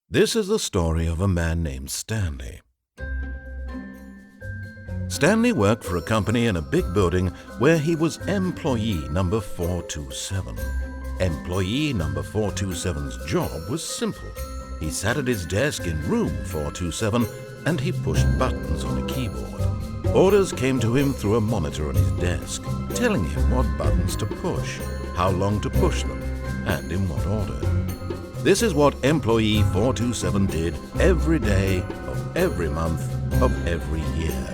This is the story of a man named Stanley. Stanley worked for a company in a big building where he was employee number 427. Employee number 427's job was simple. He sat at his desk in room 427 and he pushed buttons on a keyboard. Orders came to him through a monitor on his desk, telling him what buttons to push, how long to push them, and in what order. This is what employee 427 did every day of every month of every year.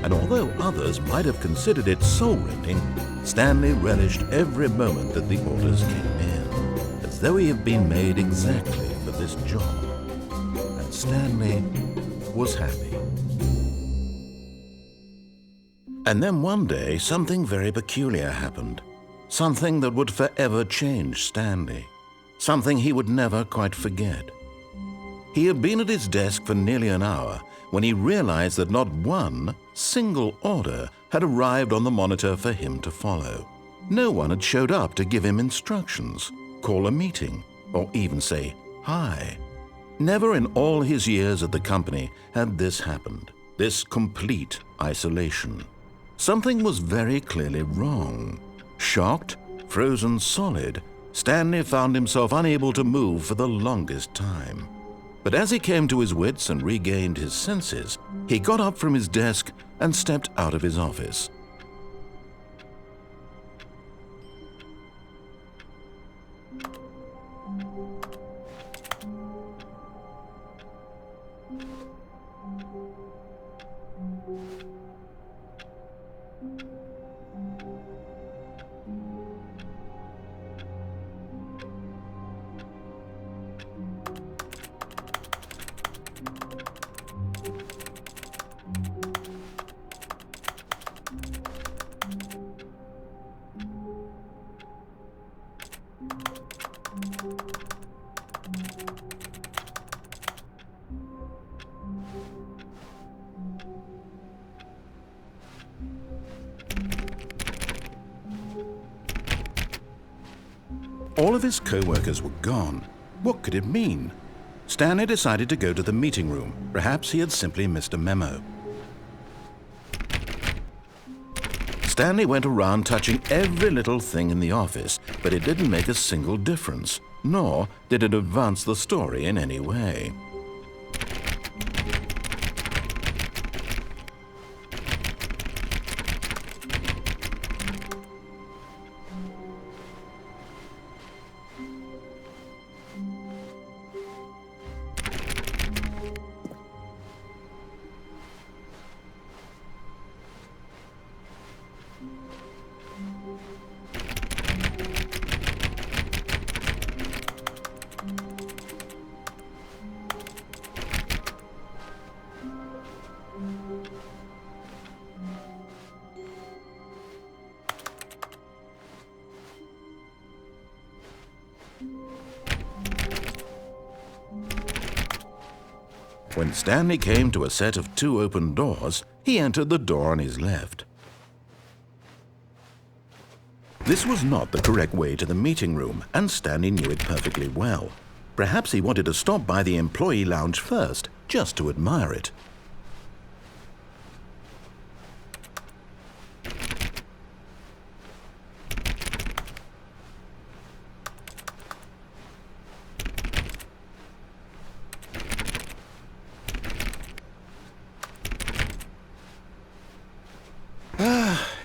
And although others might have considered it soul-rending, Stanley relished every moment that the orders came in, as though he had been made exactly for this job. And Stanley was happy. And then one day, something very peculiar happened. Something that would forever change Stanley. Something he would never quite forget. He had been at his desk for nearly an hour when he realized that not one single order had arrived on the monitor for him to follow. No one had showed up to give him instructions, call a meeting, or even say hi. Never in all his years at the company had this happened, this complete isolation. Something was very clearly wrong. Shocked, frozen solid, Stanley found himself unable to move for the longest time. But as he came to his wits and regained his senses, he got up from his desk and stepped out of his office. All of his co-workers were gone. What could it mean? Stanley decided to go to the meeting room. Perhaps he had simply missed a memo. Stanley went around touching every little thing in the office, but it didn't make a single difference, nor did it advance the story in any way. When Stanley came to a set of 2 open doors, he entered the door on his left. This was not the correct way to the meeting room, and Stanley knew it perfectly well. Perhaps he wanted to stop by the employee lounge first, just to admire it.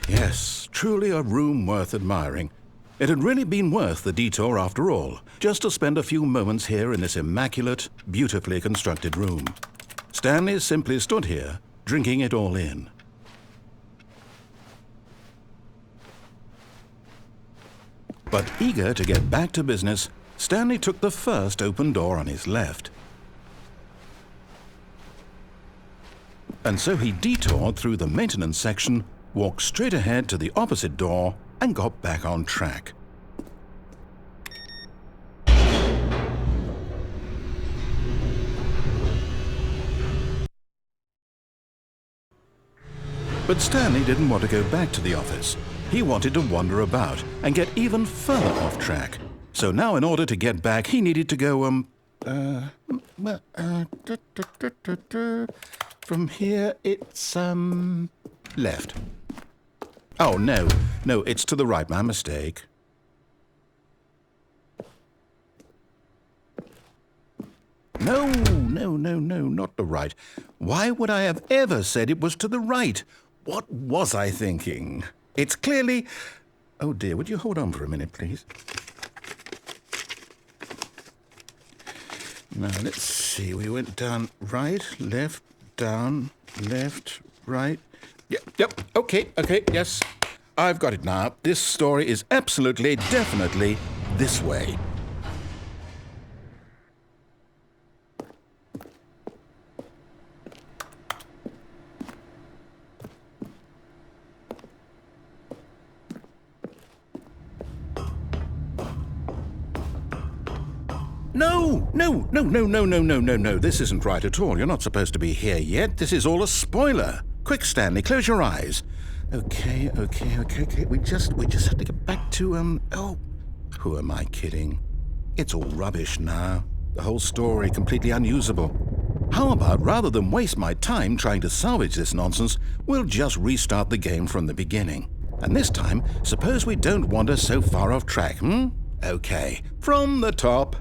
Yes, truly a room worth admiring. It had really been worth the detour after all, just to spend a few moments here in this immaculate, beautifully constructed room. Stanley simply stood here, drinking it all in. But eager to get back to business, Stanley took the first open door on his left. And so he detoured through the maintenance section, walked straight ahead to the opposite door, and got back on track. But Stanley didn't want to go back to the office. He wanted to wander about and get even further off track. So now in order to get back, he needed to go, From here, it's, left. Oh, no, it's to the right, my mistake. No, not the right. Why would I have ever said it was to the right? What was I thinking? It's clearly... Oh, dear, would you hold on for a minute, please? Now, let's see. We went down right, left, down, left, right. Yep, okay, yes. I've got it now. This story is absolutely, definitely this way. No. This isn't right at all. You're not supposed to be here yet. This is all a spoiler. Quick, Stanley, close your eyes. Okay. We just have to get back to, oh, who am I kidding? It's all rubbish now. The whole story completely unusable. How about, rather than waste my time trying to salvage this nonsense, we'll just restart the game from the beginning. And this time, suppose we don't wander so far off track, Okay, from the top.